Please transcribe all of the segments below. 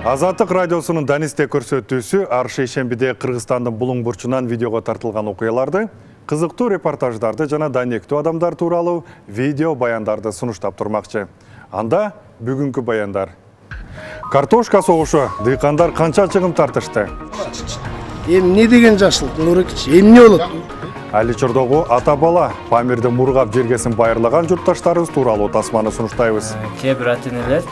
Азаттык радиосунун Данисте көрсөтүүсү ар шейшембиде Кыргызстандын булуң бурчунан видеого тартылган окуяларды, кызыктуу репортаждарды жана данектүү адамдар тууралуу видео баяндарды сунуштап турмакчы. Анда бүгүнкү баяндар. Картошка согушу, дыйкандар канча чыгым тартышты? Эмне деген жакшылык, Нурекич, эмне болот? Али Чордогу ата бала Памирде мургап жергесин байырлаган журтташтарыбыз тууралуу тасманы сунуштайбыз. Кээ бир ата-энелер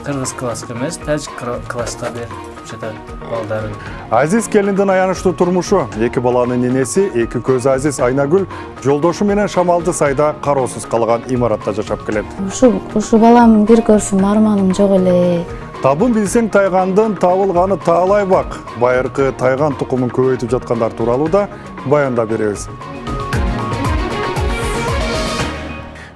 кыргыз класска эмес, тажик класска берип жатат балдарын. Азиз келиндин аянычтуу турмушу, эки баланын ненеси, эки көз Азиз Айнагүл жолдошу менен Шамалды сайда кароосуз калган имаратта жашап келет. Ушу балам бир көрсүм арманым жок эле. Табын билсең тайгандын табылганы таалай бак. Байыркы тайган тукумун көбөйтүп жаткандар тууралуу да баянда беребиз.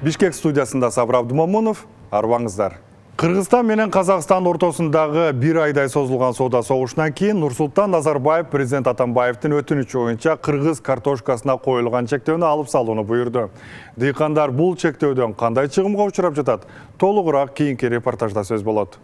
Бишкек студиясында Сабыр Абдумомунов, арбаңыздар. Кыргызстан менен Казакстан ортосундагы бир айдай созулган соода согушунан кийин Нурсултан Назарбаев президент Атамбаевдин өтүнүчү боюнча кыргыз картошкасына коюлган чектөөнү алып салууну буйрду. Дыйкандар бул чектөөдөн кандай чыгымга учурап жатат? Толугураак кийинки репортажда сөз болот.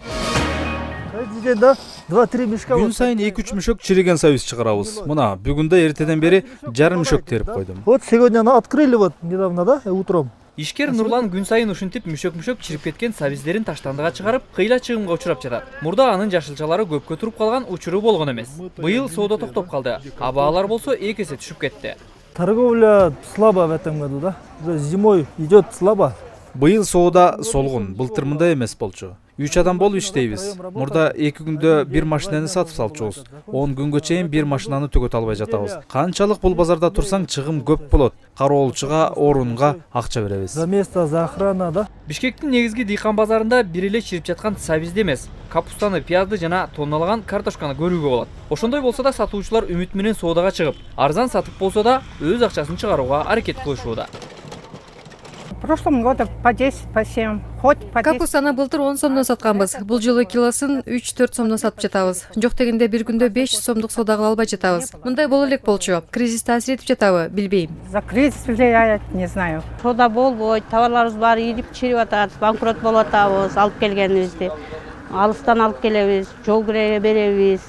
Күн сайын 2-3 мешок чириген сабиз чыгарабыз. Мына бүгүндө эртеден бери жарым мешок терип койдум. Вот сегодня открыли вот недавно, да, утром. Ишкер Нурлан күн сайын ушинтип мүшөк чирип кеткен сабиздерин таштандыга чыгарып, кыйла чыгымга учурап жатат. Мурда анын жашылчалары көпкө туруп калган учуру болгон эмес. Быйыл соода токтоп калды. А баалар болсо 2 эсе түшүп кетти. Торговля слабо в этом году, да? Зимой идет слабо. Быйыл соода солгун, былтыр мындай эмес болчу. 3 адам болуп иштейбиз. Мурда 2 күндө бир машинаны сатып салчубуз. 10 күнгө чейин бир машинаны төгөт албай жатабыз. Канчалык бул базарда турсаң чыгым көп болот. Кароолчуга, орунга акча беребиз. За место, за охрана, да? Бишкектин негизги дыйкан базарында бир эле чирип жаткан сабизди эмес, капустаны, пиязды жана тонналаган картошканы көрүүгө болот. Ошондой болсо да сатуучулар үмүт менен соодага чыгып, арзан сатып болсо да өз акчасын чыгарууга аракет кылышууда. В прошлом году по 10, по 7, хоть по 10. Капустаны былтыр 10 сомдон сатканбыз. Бул жылы килосын 3-4 сомдон сатып жатабыз. Жок дегенде бир күндө 5 сомдук соода кыла албай жатабыз. Мындай боло элек болчу. Кризис таасир этип жатабы, билбейм. За кризис влияет, не знаю. Соода болбойт, товарларыбыз баары ийип чирип атат, банкрот болуп атабыз, алып келгенибизди. Алыстан алып келебиз, жол кире беребиз.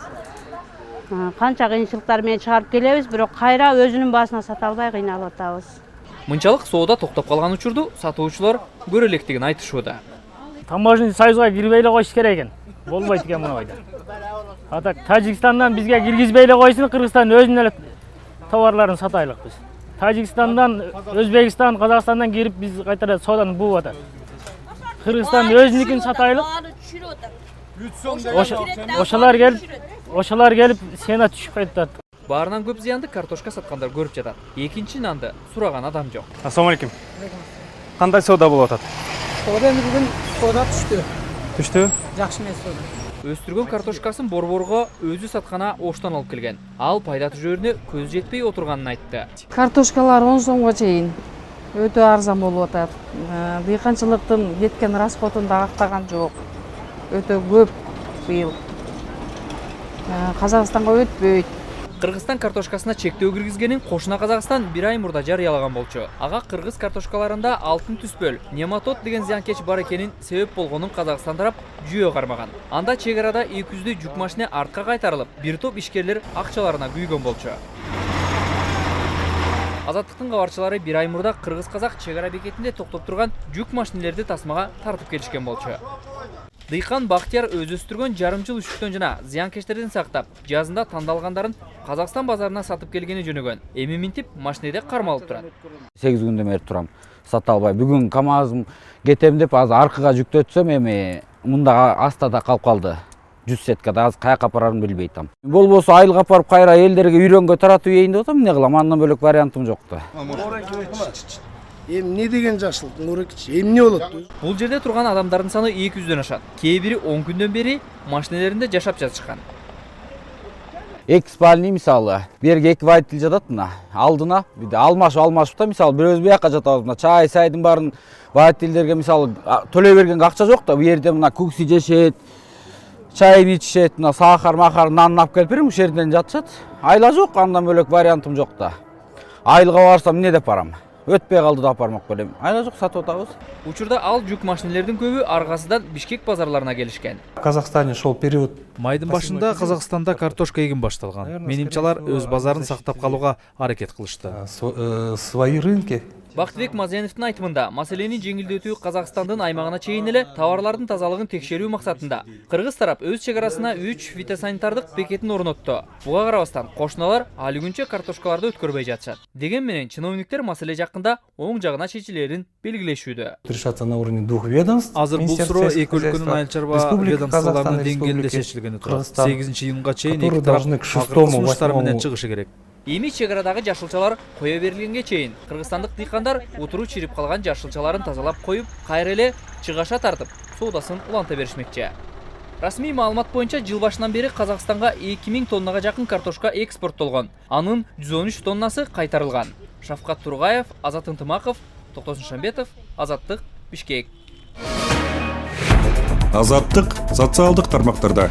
Канча кыйынчылыктар менен чыгарып келебиз, бирок кайра өзүнүн баасына сата албай кыйналып атабыз. Мынчалык соода токтоп калган учурду сатуучулар көрө электигин айтышууда. Таможенный союзга кирбей эле коюш керек экен. Болбойт экен мына бойдо. А так Тажикстандан бизге киргизбей эле койсун, Кыргызстан өзүнүн эле товарларын сатайлык биз. Тажикстандан, Өзбекстан, Казакстандан кирип биз кайтара сооданы бууп атат. Кыргызстан өзүнүкүн сатайлык. Ошолар келип сена түшүп кайтат. Баарынан көп зыянды картошка саткандар көрүп жатат. Экинчи нанды сураган адам жок. Ассалам алейкум. Кандай соода болуп атат? Соода бүгүн соода түштү. Түштү? Жакшы эмес соода. Өстүргөн картошкасын борборго өзү саткана оштон алып келген. Ал пайда түшөрүнө көз жетпей отурганын айтты. Картошкалар 10 сомго чейин өтө арзан болуп атат. Дыйканчылыктын кеткен расходун да актаган жок. Өтө көп быйыл. Казакстанга өтпөйт. Кыргызстан картошкасына чектөө киргизгенин кошуна Казакстан бир ай мурда жарыялаган болчу. Ага кыргыз картошкаларында алтын түспөл, нематод деген зыянкеч бар экенин себеп болгонун Казакстан тарап жүйө кармаган. Анда чек арада 200 жүк машина артка кайтарылып, бир топ ишкерлер акчаларына күйгөн болчу. Азаттыктын кабарчылары бир ай мурда кыргыз-казак чек ара бекетинде токтоп турган жүк машинелерди тасмага тартып келишкен болчу. Дыйкан Бактияр өз өстүргөн жарым жыл үчүктөн жана зыянкечтерден сактап, жазында тандалгандарын Казакстан базарына сатып келгени жөнөгөн. Эми минтип машинеде кармалып турат. 8 күндөн бери турам, сата албай. Бүгүн КамАЗым кетем деп азыр аркага жүктөтсөм, эми мында астада калып калды. 100 сеткада азыр каяка апарарын билбей атам. Болбосо айылга апарып кайра элдерге үйрөнгө таратып ийин деп атам, эмне кылам? Андан бөлөк вариантым жок да. Эмне деген жакшылык, Нурекич, эмне болот? Бул жерде турган адамдардын саны 200дөн ашат. Кээ бири 10 күндөн бери машинелеринде жашап жатышкан. Экспальный мисалы, берге 2 водитель жатат мына. Алдына алмашып да, мисалы бирөөбүз буяка жатабыз. Мына чай, сайдын баарын водительдерге мисалы төлөй бергенге акча жок да, бу жерде мына кукси жешет, чайын ичишет, мына сахар, махар, нан алып келип берем, ушул жерден жатышат. Айла жок, андан бөлөк вариантым жок да. Айылга барсам эмне деп барам? өтпөй калды да апармак белем. Айла жок, сатып атабыз. Учурда ал жүк машинелердин көбү аргасыдан Бишкек базарларына келишкен. В Казахстане шел период. Майдын башында Казакстанда картошка эгим башталган. Менимче алар өз базарын сактап калууга аракет кылышты. Свои рынки. Бактыбек Мазеновдун айтымында, маселени жеңилдетүү Казакстандын аймагына чейин эле товарлардын тазалыгын текшерүү максатында кыргыз тарап өз чегарасына 3 фитосанитардык бекетин орнотту. Буга карабастан кошуналар али күнчө картошкаларды өткөрбөй жатышат. Деген менен чиновниктер маселе жакында оң жагына чечилерин белгилешүүдө. Решаться на уровне двух ведомств. Азыр бул суроо эки өлкөнүн айыл чарба ведомстволорунун деңгээлинде чечилгени турат. 8-июнга чейин эки тарап акыркы сунуштар менен чыгышы керек. Эми чегарадагы жашылчалар кое берилгенге чейин кыргызстандык дыйкандар утуру чирип калган жашылчаларын тазалап коюп, кайра эле чыгаша тартып, соодасын уланта беришмекчи. Расмий маалымат боюнча жыл башынан бери Казакстанга 2000 тоннага жакын картошка экспорттолгон. Анын 113 тоннасы кайтарылган. Шавкат Тургаев, Азат Ынтымаков, Токтосун Шамбетов, Азаттык, Бишкек. Азаттык социалдык тармактарда.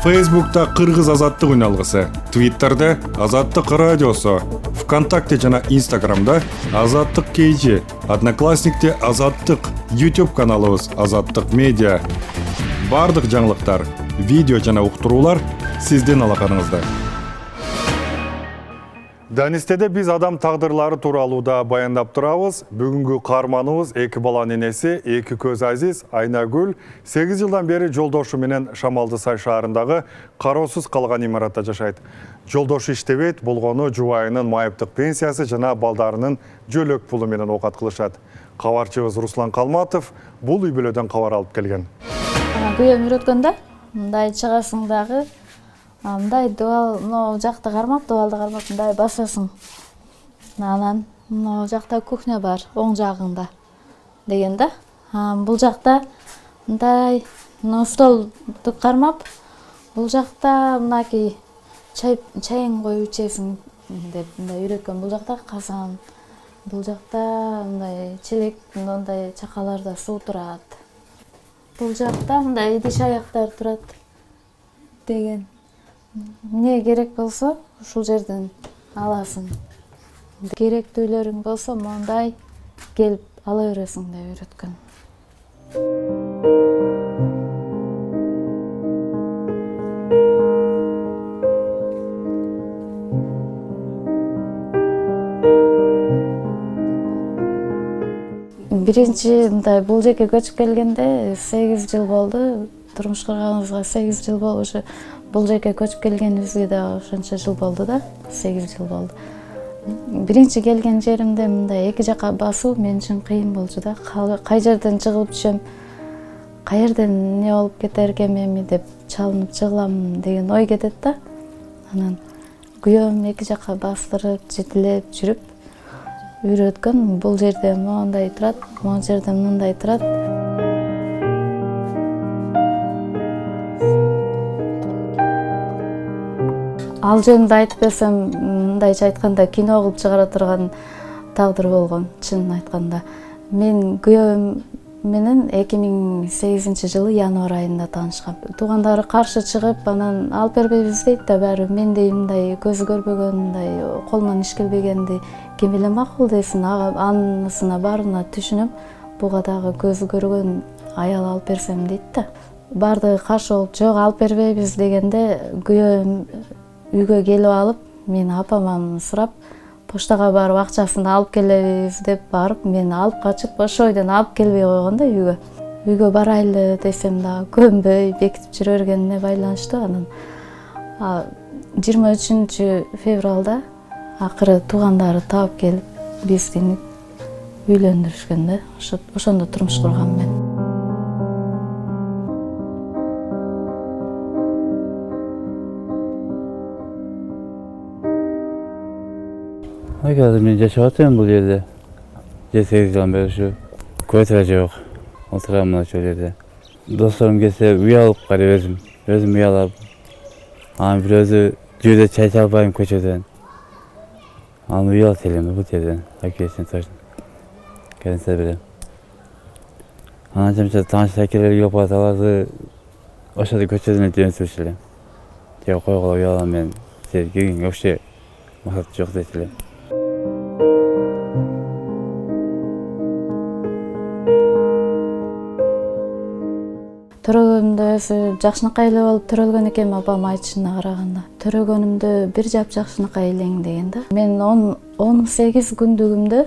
Facebook'ta Kırgız Azatlık Ünalgısı, Twitter'da Azatlık Radyosu, ВКонтакте жана Instagram'da Azatlık KG, Одноклассникте Azatlık, YouTube kanalımız Azatlık Media. Бардык жаңылыктар, видео жана уктуруулар сиздин алаканыңызда. Данистеде биз адам тагдырлары тууралуу да баяндап турабыз. Бүгүнкү каарманыбыз эки баланын энеси, эки көз азиз Айнагүл 8 жылдан бери жолдошу менен Шамалды Сай шаарындагы кароосуз калган имаратта жашайт. Жолдошу иштебейт, болгону жубайынын майыптык пенсиясы жана балдарынын жөлөк пулу менен окат кылышат. Кабарчыбыз Руслан Калматов бул үй бүлөдөн кабар алып келген. Күйөөм үйрөткөндө мындай чыгасың дагы мындай дуал, мына жакта кармап, дуалды кармап мындай басасың. Анан мына жакта кухня бар, оң жагыңда деген да. Бул жакта мындай столду кармап, бул жакта мынаки чайың коюп ичесиң деп мындай үйрөткөн. Бул жакта казан, бул жакта мындай челек, мындай чакаларда суу турат. Бул жакта мындай идиш аяктар турат деген. Не керек болсо, ушул жерден аласың. Керектүүлөрүң болсо, мондай келип ала бересиң деп үйрөткөн. Биринчи мындай бул жерге көчүп келгенде 8 жыл болду. Турмуш курганыбызга 8 жыл болду. Ушу бул жерге көчүп келгенибизге да ошончо жыл болду да, 8 жыл болду. Биринчи келген жеримде мындай эки жака басуу мен үчүн кыйын болчу да. Кай жерден чыгып түшөм, кай жерден не болуп кетеркем эми деп чалынып чыгылам деген ой кетет да. Анан күйөөм эки жака бастырып, жетилеп жүрүп үйрөткөн. Бул жерде моундай турат, могу жерде мындай турат. Ал жөнүндө айтып берсем, мындайча айтканда кино кылып чыгара турган тагдыр болгон, чынын айтканда. Мен күйөөм менен 2008 жылы январь айында таанышкам. Туугандары каршы чыгып, анан алып бербейбиз дейт да, баары мендей мындай көзү көрбөгөн, мындай колунан иш келбегенди ким эле макул десин, анысына баарына түшүнөм. Буга дагы көзү көргөн аял алып берсем дейт да. Бардыгы каршы болуп, жок алып бербейбиз дегенде күйөөм үйгө келип алып, мени апаман сурап, поштага барып акчасын алып келебиз деп барып, мени алып качып, ошо ойдон алып келбей койгон да үйгө. Үйгө барайлы десем дагы көнбөй, бекитип жүрө бергенине байланыштуу. Анан 23 февралда акыры туугандары таап келип, бизди үйлөндүрүшкөн да. Ошондо турмуш кургам мен. Мен жашап атам бул жерде. 8 жылдан бери ушу квартира жок. Отурам мына ушул жерде. Досторум келсе үй алып карай бердим. Өзүм үй алып. Анан бир өзү жүйдө чай иче албайм көчөдөн. Анан үй алып элем бул жерден. Акесин точно. Келсе берем. Анан жамча тааныш акелер үй алып аларды. Ошондо көчөдөн жөнсүрүш элем. Жок койгула үй алам мен. Жерге вообще максат жок дейт элем. Төрөгөнүмдө өзү жакшынакай эле болуп төрөлгөн экен апам айтышына караганда. Төрөгөнүмдө бир жап жакшынакай элең деген да. Мен 18 күндүгүмдө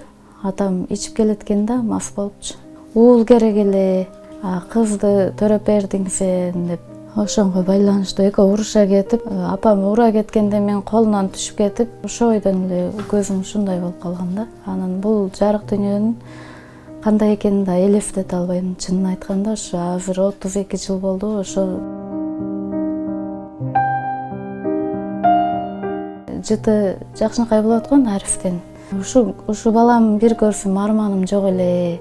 атам ичип келеткен да, мас болупчу. Уул керек эле, кызды төрөп бердиң сен деп. Ошонго байланыштуу экөө уруша кетип, апам ура кеткенде мен колунан түшүп кетип, ошо бойдон эле көзүм ушундай болуп калган да. Анан бул жарык дүйнөнүн кандай экенин да элестете албайм. Чынын айтканда, ошо азыр 32 жыл болду. Ошо жыты жакшынакай болот го Арифтен. Ушу балам бир көрсөм арманым жок эле.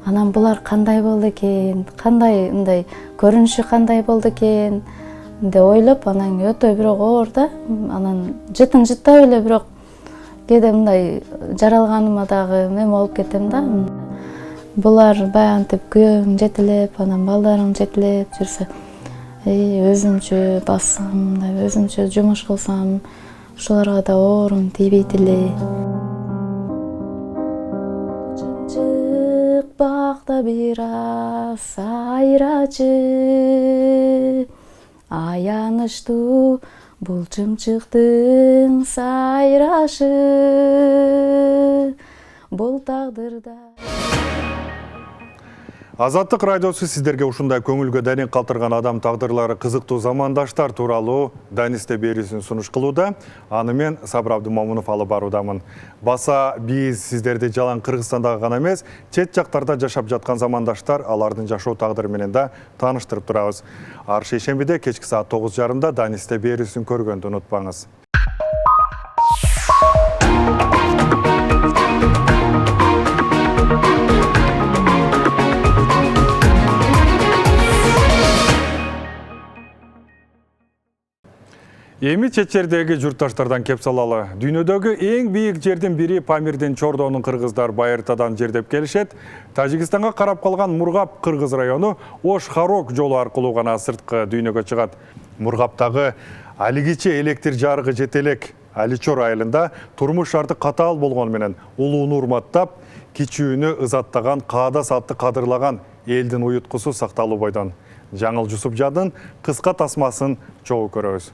Анан булар кандай болду экен, кандай мындай көрүнүшү кандай болду экен деп ойлоп, анан өтө бирок оор да. Анан жытын жыттап эле бирок кээде мындай жаралганыма дагы эме болуп кетем да. Булар баягынтип күйөөң жетелеп, анан балдарың жетелеп жүрсө, өзүмчө бассам, мындай өзүмчө жумуш кылсам, ошолорго да оорум тийбейт эле. Бакта бир аз айрачы, аянычтуу бул чымчыктын сайрашы, бул тагдырда. Азаттык радиосу сиздерге ушундай көңүлгө дәрен калтырган адам тагдырлары кызыктуу замандаштар тууралуу Данисте берүүсүн сунуш кылууда. Аны мен Сабыр Абдумомунов алып баруудамын. Баса биз сиздерди жалаң Кыргызстандагы гана эмес, чет жактарда жашап жаткан замандаштар алардын жашоо тагдыры менен да тааныштырып турабыз. Ар шейшембиде кечки саат 9:30 Данисте берүүсүн көргөндү унутпаңыз. Эми чет жердеги журтташтардан кеп салалы. Дүйнөдөгү эң бийик жердин бири Памирдин Чордонун кыргыздар Байыртадан жердеп келишет. Тажикстанга карап калган Мургап кыргыз району Ош-Харок жолу аркылуу гана сырткы дүйнөгө чыгат. Мургаптагы алигиче электр жарыгы жетелек Аличор айылында турмуш шарты катаал болгон менен улууну урматтап, кичүүнү ызаттаган, каада сатты кадырлаган элдин уюткусу сакталуу бойдон. Жаңыл Жусупжадын кыска тасмасын чогуу көрөбүз.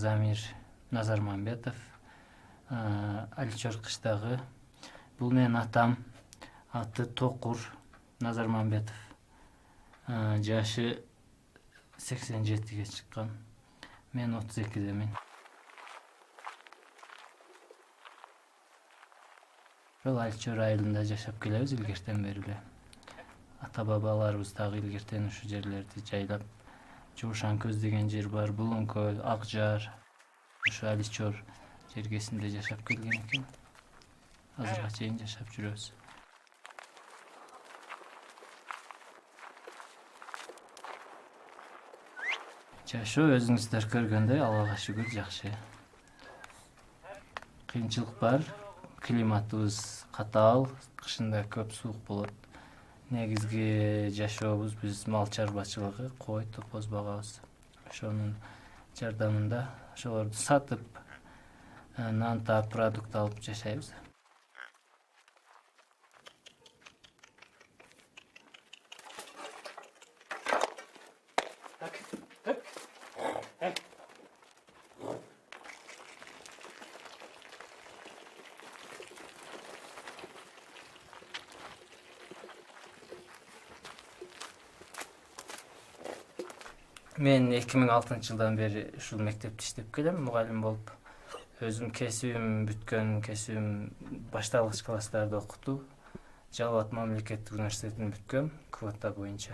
Замир Назармамбетов, Аличор кыштагы. Бул менин атам, аты Токур Назармамбетов. Жашы 87-ге чыккан. Мен 32-демен. Бул Аличор айылында жашап келебиз илгертен бери эле. Ата бабаларыбыз дагы илгертен ушу жерлерди жайлап, Жуушан көз деген жер бар, Булун көл, Акжар, ушу Аличор жергесинде жашап келген экен. Азырга чейин жашап жүрөбүз. Жашоо өзүңүздөр көргөндөй, Аллага шүгүр жакшы. Кыйынчылык бар, климатыбыз катаал, кышында көп суук болот. Негизги жашообуз биз мал чарбачылыгы, кой, топоз багабыз. Ошонун жардамында ошолорду сатып, нан таап, продукт алып жашайбыз. Мен 2006-жылдан бери ушул мектепте иштеп келем, мугалим болуп. Өзүм кесибим бүткөн, кесибим башталгыч класстарда окутуу. Жалал Абад мамлекеттик университетин бүткөм, квота боюнча.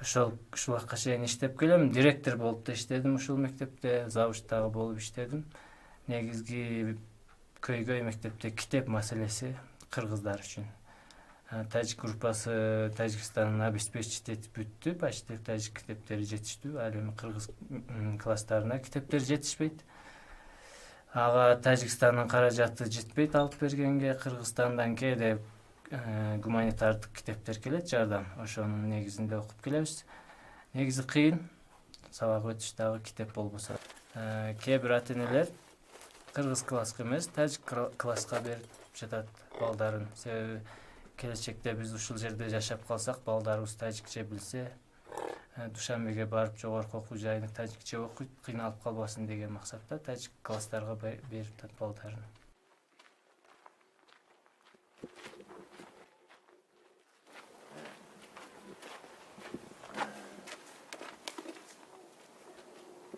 Ушул убакка чейин иштеп келем, директор болуп да иштедим ушул мектепте, завучтагы болуп иштедим. Негизги көйгөй мектепте китеп маселеси кыргыздар үчүн. Тажик группасы Тажикстанын обеспечить бүттү. Почти тажик китептери жетиштүү. Ал эми кыргыз класстарына китептер жетишпейт. Ага Тажикстандын каражаты жетпейт алып бергенге. Кыргызстандан кээде гуманитардык китептер келет жардам. Ошонун негизинде окуп келебиз. Негизи кыйын. Сабак өтүш дагы китеп болбосо. Кээ бир ата-энелер кыргыз класска эмес, тажик класска берип жатат балдарын. Себеби келечекте биз ушул жерде жашап калсак, балдарыбыз тажикче билсе, Душанбеге барып жогорку окуу жайына тажикче окуйт, кыйналып калбасын деген максатта тажик класстарга берип жатат балдарын.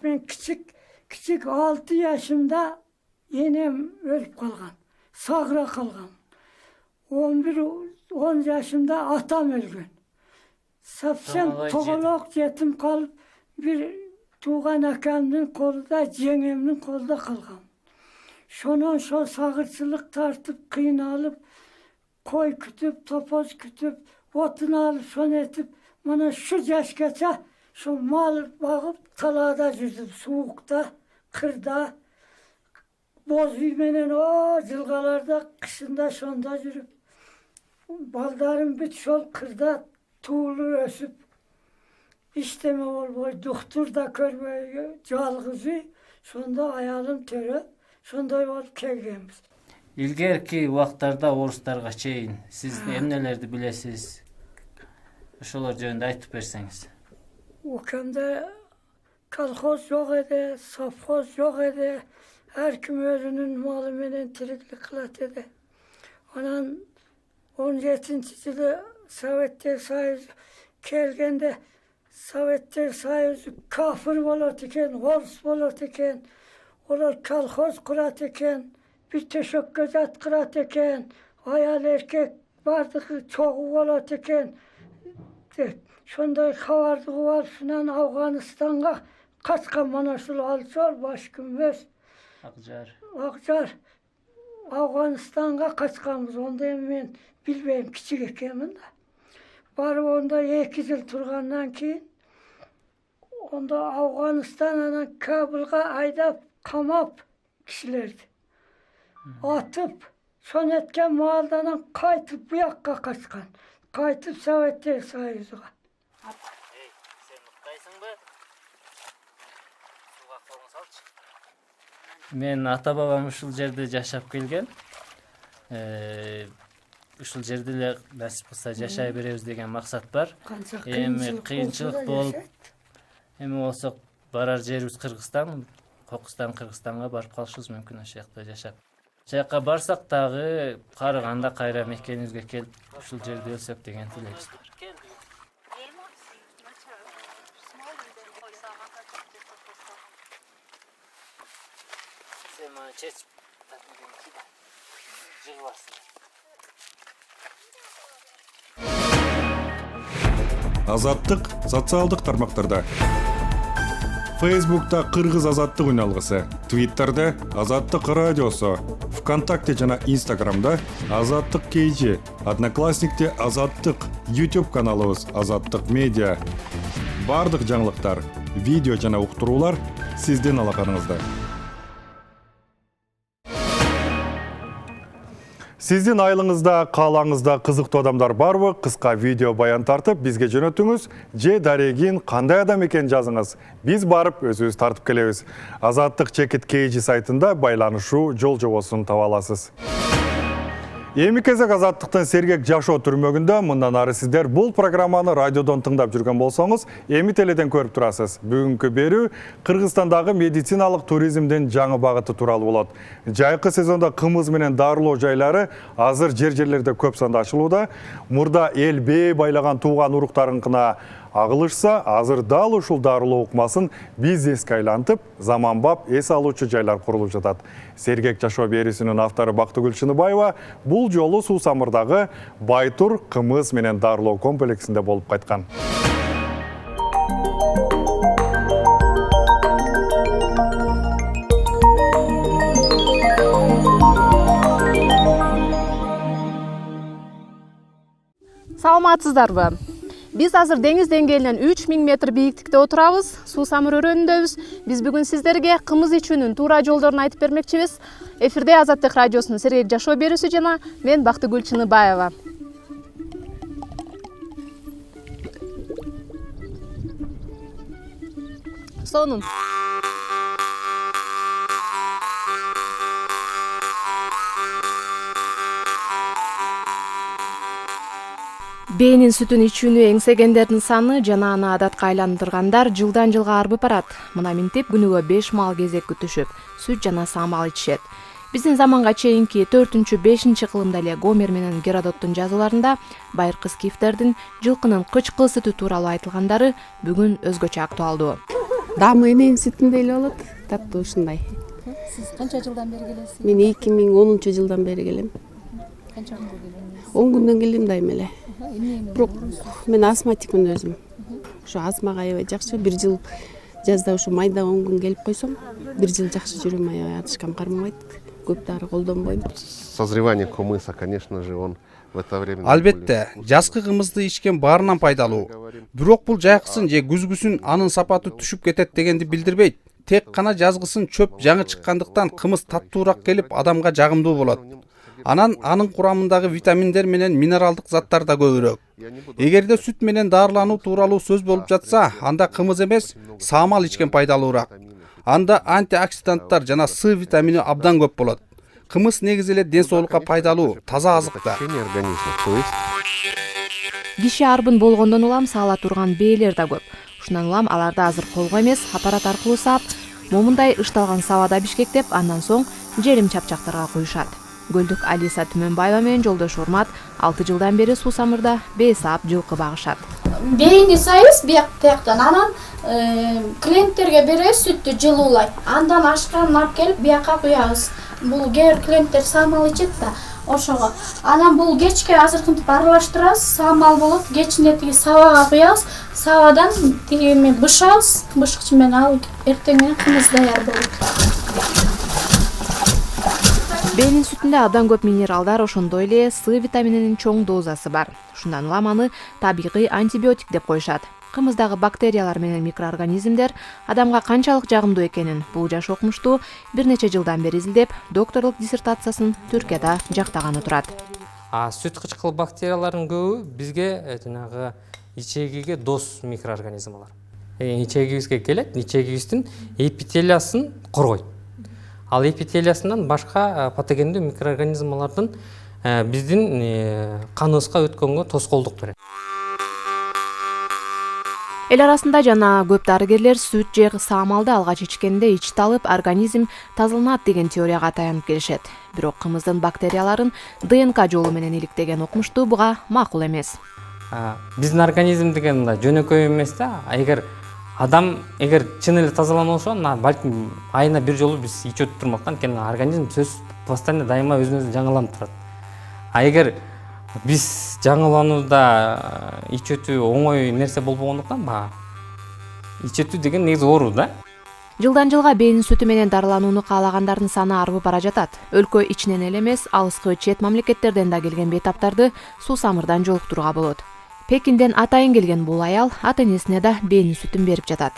Ben küçük 6 yaşımda yenem ölüp kalgan. Sağra kalgan. 10 yaşımda atam ölgün. Sapsam toğalak yetim kalıp bir tuğan akamın kolunda, cengemnin kolunda kalgan. Şonun şu sağırçılık tartıp, kıynalıp, koy kütüp, topoz kütüp, otunu alıp, şunu etip, bana şu yaşkaça şu mal bağıp talada yüzdüm, soğukta, kırda, boz bilmenen o cılgalarda, kışında şonda yürüp, baldarım bit şol kırda tuğulu ösüp, işteme olmuyor, doktor da görmüyor, calgızı, şonda ayalım töre, şonda olup kelgemiz. Ilgerki убактарда орустарга чейин сиз эмнелерди билесиз? Ошолор жөнүндө айтып берсеңиz. Ülkemde kolhoz yok edi, safhoz yok edi. Her kim özünün malı menen tiriklik kılat edi. Onun 17. yılı Sovetler Soyuzu kelgende Sovetler Soyuzu kafir bolat eken, Rus bolat eken, olar kolhoz kurat eken, bir teşekküzat kurat eken, ayal erkek bardığı çoğu bolat eken. Şonday havardığı var, şunan Afganistan'a kaçkan mana şul alçor başkımız. Akcar. Afganistan'a kaçkanımız, onda men bilmeyim, küçük ekemin de. Barı onda 2 yıl turgandan keyin, onda Afganistan'dan Kabul'a aydap, kamap kişilerdi. Atıp, son etken mağaldanan kaytıp bu yakka kaçkan. Kaytıp Sovetler Soyuzu'na. Sen mıktaysınbı? Suga kolun salчы. Men ата-бабам ушул жерде жашап келген. Ушул жерде эле насип кылса жашай беребиз деген максат бар. Эми кыйынчылык болуп, эми болсо барар жерибиз Кыргызстан, Кыргызстанга барып калышыбыз мүмкүн ошол жакта жашап. Жакка барсак дагы карыганда кайра мекенибизге келип, ушул жерде өлсөк деген тилегибиз бар. Азаттык социалдык тармактарда. Facebook'ta Кыргыз азаттык үналгысы, Twitter'da Азаттык радиосу, ВКонтакте жана Instagram'da Азаттык KG, Одноклассникте Азаттык, YouTube каналыбыз Азаттык Медиа. Бардык жаңылыктар, видео жана уктуруулар сиздин алаканыңызда. Сиздин айылыңызда, каалаңызда кызыктуу адамдар барбы? Кыска видео баян тартып бизге жөнөтүңүз. Же дарегин кандай адам экен жазыңыз. Биз барып өзүбүз тартып келебиз. Азаттык чекит KG сайтында байланышуу жол жобосун таба аласыз. Эми кезек Азаттыктын сергек жашоо түрмөгүндө. Мындан ары сиздер бул программаны радиодон тыңдап жүргөн болсоңуз, эми теледен көрүп турасыз. Бүгүнкү берүү Кыргызстандагы медициналык туризмдин жаңы багыты тууралуу болот. Жайкы сезондо кымыз менен дарылоо жайлары азыр жерлерде көп санда ачылууда. Мурда эл бээ байлаган тууган уруктарынкына агылышса, азыр дал ушул дарылоо укмасын бизнеске айлантып, заманбап эс алуучу жайлар курулуп жатат. Сергек жашоо берүүсүнүн автору Бактыгүл Чыныбаева бул жолу Суу Самырдагы Байтур кымыз менен дарылоо комплексинде болуп кайткан. саламатсыздарбы? Биз азыр деңиз деңгээлинен 3000 метр бийиктикте отурабыз. Суусамыр өрөөнүндөбүз. Биз бүгүн сиздерге кымыз ичүүнүн туура жолдорун айтып бермекчибиз. Эфирде Азаттык радиосунун Сергек жашоо берүүсү жана мен Бактыгүл Чыныбаева. Сонун. Бээнин сүтүн ичүүнү эңсегендердин саны жана аны адатка айландыргандар жылдан жылга арбып барат. Мына минтип күнүгө 5 мал кезек күтүшүп, сүт жана самал ичишет. Биздин заманга чейинки 4-5 кылымда эле Гомер менен Геродоттун жазууларында байыркы скифтердин жылкынын кычкыл сүтү тууралуу айтылгандары бүгүн өзгөчө актуалдуу. Дамы эненин сүтүндөй эле болот, таттуу ушундай. Сиз канча жылдан бери келесиз? Мен 2010 жылдан бери келем. Канча күндө келдиңиз? 10 күндөн келдим дайым эле. Бирок мен астматикмин өзүм. Ошо астмага аябай жакшы. Бир жыл жазда ушу майда 10 күн келип койсом, бир жыл жакшы жүрөм, аябай атышкан кармабайт. Көп дары колдонбойм. Созревание кумыса, конечно же, он в это время. Албетте, жазкы кымызды ичкен баарынан пайдалуу. Бирок бул жайкысын же күзгүсүн анын сапаты түшүп кетет дегенди билдирбейт. Тек гана жазгысын чөп жаңы чыккандыктан кымыз таттуураак келип адамга жагымдуу болот. Анан анын курамындагы витаминдер менен минералдык заттар да көбүрөөк. Эгерде сүт менен дарылануу тууралуу сөз болуп жатса, анда кымыз эмес, самал ичкен пайдалуураак. Анда антиоксиданттар жана С витамини абдан көп болот. Кымыз негизи эле ден соолукка пайдалуу, таза азык да. Киши арбын болгондон улам саала турган бээлер да көп. Ушундан улам аларды азыр колго эмес, аппарат аркылуу саап, момундай ышталган сабада бишкектеп, андан соң жерим чапчактарга куюшат. Гөлдүк Алиса Түмөнбаева менен жолдошу Урмат 6 жылдан бери Суусамырда бээ саап жылкы багышат. Бээни сайбыз бияктан, анан клиенттерге беребиз, сүттү жылуулайт. Андан ашканын алып келип бияка куябыз. Бул кээ бир клиенттер самал ичет да, ошого. Анан бул кечке азыркынтип аралаштырабыз, самал болот. Кечинде тиги сабага куябыз, сабадан тиги бышабыз, бышкыч менен алып эртең менен кымыз даяр болот. Бээнин сүтүндө абдан көп минералдар, ошондой эле С витамининин чоң дозасы бар. Ушундан улам аны табигый антибиотик деп коюшат. Кымыздагы бактериялар менен микроорганизмдер адамга канчалык жагымдуу экенин бул жаш окумуштуу бир нече жылдан бери изилдеп, докторлук диссертациясын Түркияда жактаганы турат. Сүт кычкыл бактериялардын көбү бизге жанагы ичегиге дос микроорганизмалар. Ичегибизге келет, ичегибиздин эпителиясын коргойт. Ал эпителиясынан башка патогендүү микроорганизмалардын биздин каныбызга өткөнгө тоскоолдук берет. Эл арасында жана көп дарыгерлер сүт же самалды алгач ичкенде ич талып, организм тазаланат деген теорияга таянып келишет. Бирок кымыздын бактерияларын ДНК жолу менен иликтеген окумуштуу буга макул эмес. Биздин организм деген мындай жөнөкөй эмес да. Адам эгер чын эле тазаланып болсо, балким айына бир жолу биз ичип турмактан, анткени организм сөз постоянно дайыма өзүн жаңыланып турат. Эгер биз жаңыланууда ичетүү оңой нерсе болбогондуктан, ичетүү деген негизи оору да. Жылдан жылга бээнин сүтү менен дарыланууну каалагандардын саны арбып бара жатат. Өлкө ичинен эле эмес, алыскы чет мамлекеттерден да келген бейтаптарды Суусамырдан жолуктурууга болот. Пекинден атайын келген бул аял ата-энесине да бээнин сүтүн берип жатат.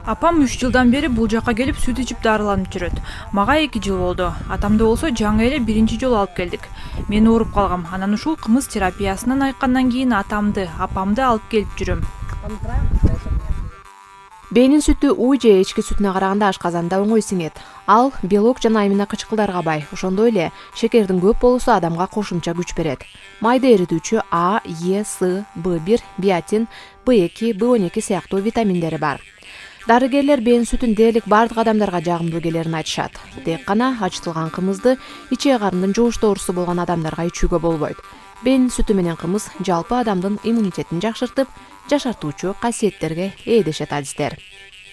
Апам 3 жылдан бери бул жака келип сүт ичип дарыланып жүрөт. Мага 2 жыл болду. Атамды болсо жаңы эле биринчи жолу алып келдик. Мен ооруп калгам. Анан ушул кымыз терапиясынан айыккандан кийин атамды, апамды алып келип жүрөм. Бээнин сүтү уй же эчки сүтүнө караганда ашказанда оңой сиңет. Ал белок жана амино кычкылдарга бай. Ошондой эле шекердин көп болуусу адамга кошумча күч берет. Майды эритүүчү А, Е, С, B1, биотин, B2, B12 сыяктуу витаминдери бар. Дарыгерлер бээнин сүтүн дээрлик бардык адамдарга жагымдуу келерин айтышат. Тек гана ачытылган кымызды ичек карындын жугуш оорусу болгон адамдарга ичүүгө болбойт. Бээнин сүтү менен кымыз жалпы адамдын иммунитетин жакшыртып, жашартуучу касиеттерге ээ дешет адистер.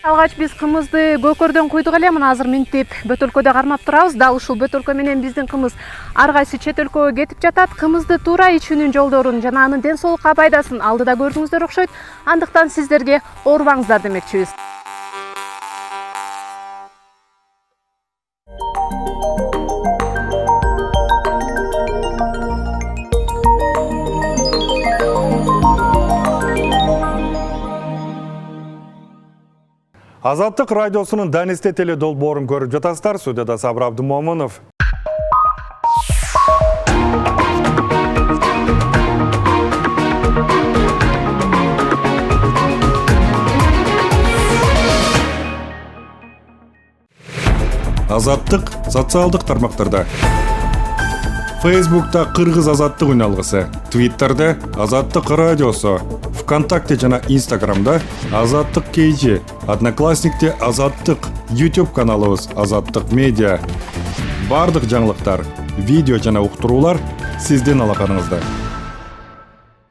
Алгач биз кымызды көкөрдөн куйдук эле, мына азыр минтип бөтөлкөдө кармап турабыз. Дал ушул бөтөлкө менен биздин кымыз ар кайсы чет өлкөгө кетип жатат. Кымызды туура ичүүнүн жолдорун жана анын ден соолукка пайдасын алдыда көрдүңүздөр окшойт. Андыктан сиздерге оорубаңыздар демекчибиз. Азаттык радиосунун Данисте теле долбоорун көрүп жатасыздар. Студияда Сабыр Абдымомунов. Азаттык социалдык тармактарда. Фейсбукта Кыргыз азаттык үналгысы, Твиттерде Азаттык радиосу, ВКонтакте жана Инстаграмда Азаттык KG, Одноклассникте Азаттык, YouTube каналыбыз Азаттык медиа. Бардык жаңылыктар, видео жана уктуруулар сиздин алаканыңызда.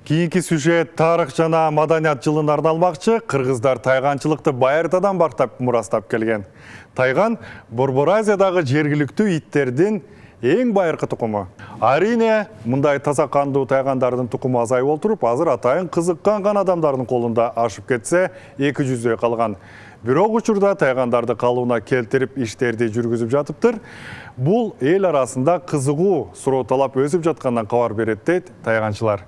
Кийинки сюжет тарых жана маданият жылына арналмакчы. Кыргыздар тайганчылыкты байыртадан баштап мурастап келген. Тайган Борбор Азиядагы жергиликтүү иттердин эң байыркы тукуму. Арине, мындай таза кандуу тайгандардын тукуму азайып олтуруп, азыр атайын кызыккан адамдардын колунда ашып кетсе, 200 калган. Бирок учурда тайгандарды калууна келтирип иштерди жүргүзүп жатыптыр. Бул эл арасында кызыгуу суроо талап өсүп жаткандан кабар берет дейт тайганчылар.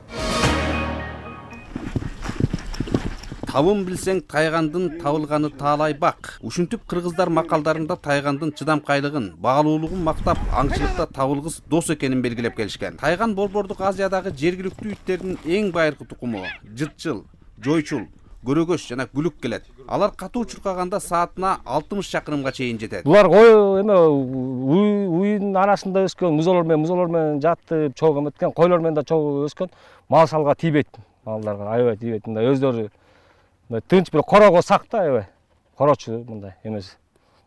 Табын билсең тайгандын табылганы таалай бак. Ушинтип кыргыздар макалдарында тайгандын чыдамкайлыгын, багалуулугун мактап, аңчылыкта табылгыс дос экенин белгилеп келишкен. Тайган Борбордук Азиядагы жергиликтүү иттердин эң байыркы тукуму. Жытчыл, жойчул, көрөгөш жана күлүк келет. Алар катуу чуркаганда саатына 60 чакырымга чейин жетет. Булар уйдун арасында өскөн, музолор менен жатып, чогуу эметкен, койлор менен да чогуу өскөн. Мал салга тийбейт. Малдарга аябай тийбейт. Мындай өздөрү тынч бир корого сакта, аябай. Корочу мындай эмес.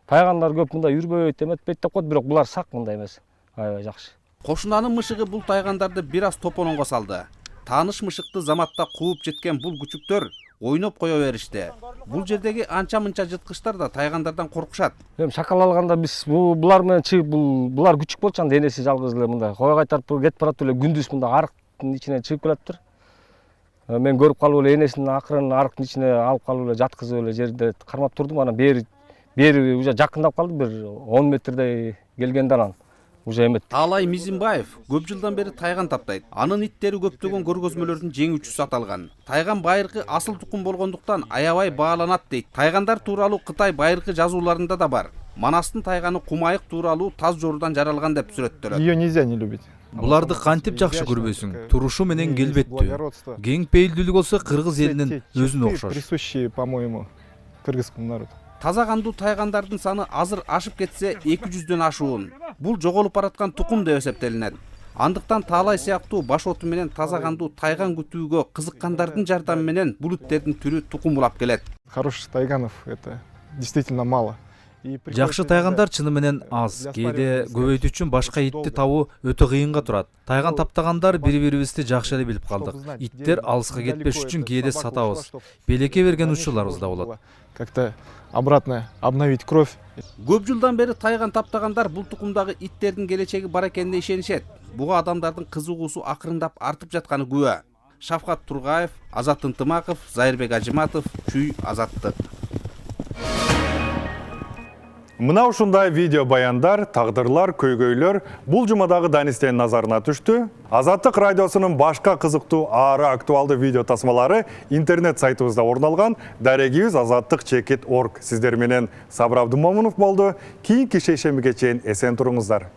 Тайгандар көп мындай жүрбөйт, эметпейт деп койт, бирок булар сак мындай эмес. Аябай жакшы. Кошунанын мышыгы бул тайгандарды бир аз топононго салды. Тааныш мышыкты заматта кууп жеткен бул күчүктөр ойноп кое беришти. Бул жердеги анча-мынча жыткычтар да тайгандардан коркушат. Эми шакал алганда биз булар менен чыгып, булар күчүк болчу, анда энеси жалгыз эле мындай кой кайтарып кетип барат эле, күндүз мындай арыктын ичинен чыгып келатыптыр. Мен көрүп калып эле энесинин акырын арыктын ичине алып калып эле жаткызып эле жерде кармап турдум. Анан бери уже жакындап калды, бир 10 метрдей келгенде анан уже эмет. Таалай Мизимбаев көп жылдан бери тайган таптайт. Анын иттери көптөгөн көргөзмөлөрдүн жеңүүчүсү аталган. Тайган байыркы асыл тукум болгондуктан аябай бааланат дейт. Тайгандар тууралуу Кытай байыркы жазууларында да бар. Манастын тайганы кумайык тууралуу таз жорудан жаралган деп сүрөттөлөт. Ее нельзя не любить. Буларды кантип жакшы көрбөйсүң? Турушу менен келбеттүү. Кең пейилдүүлүк болсо кыргыз элинин өзүнө окшош. Присущие, по-моему, кыргызскому народу. Таза кандуу тайгандардын саны азыр ашып кетсе 200дөн ашуун. Бул жоголуп бараткан тукум деп эсептелинет. Андыктан таалай сыяктуу баш оту менен таза кандуу тайган күтүүгө кызыккандардын жардамы менен бул иттердин түрү тукум улап келет. Хороших тайганов это действительно мало. Жакшы тайгандар чыны менен аз. Кээде көбөйтүү үчүн башка итти табуу өтө кыйынга турат. Тайган таптагандар бири-бирибизди жакшы эле билип калдык. Иттер алыска кетпеш үчүн кээде сатабыз. Белекке берген учурларыбыз да болот. Как-то обратно обновить кровь. Көп жылдан бери тайган таптагандар бул тукумдагы иттердин келечеги бар экенине ишенишет. Буга адамдардын кызыгуусу акырындап артып жатканы күбө. Шавкат Тургаев, Азат Ынтымаков, Зайырбек Ажыматов, Чүй Азаттык. Мына ушундай видео баяндар, тагдырлар, көйгөйлөр бул жумадагы Данистенин назарына түштү. Азаттык радиосунун башка кызыктуу ары актуалдуу видео тасмалары интернет сайтыбызда орун алган. Дарегибиз azattik.org. Сиздер менен Сабыр Абдымомунов болду. Кийинки шейшембиге чейин эсен туруңуздар.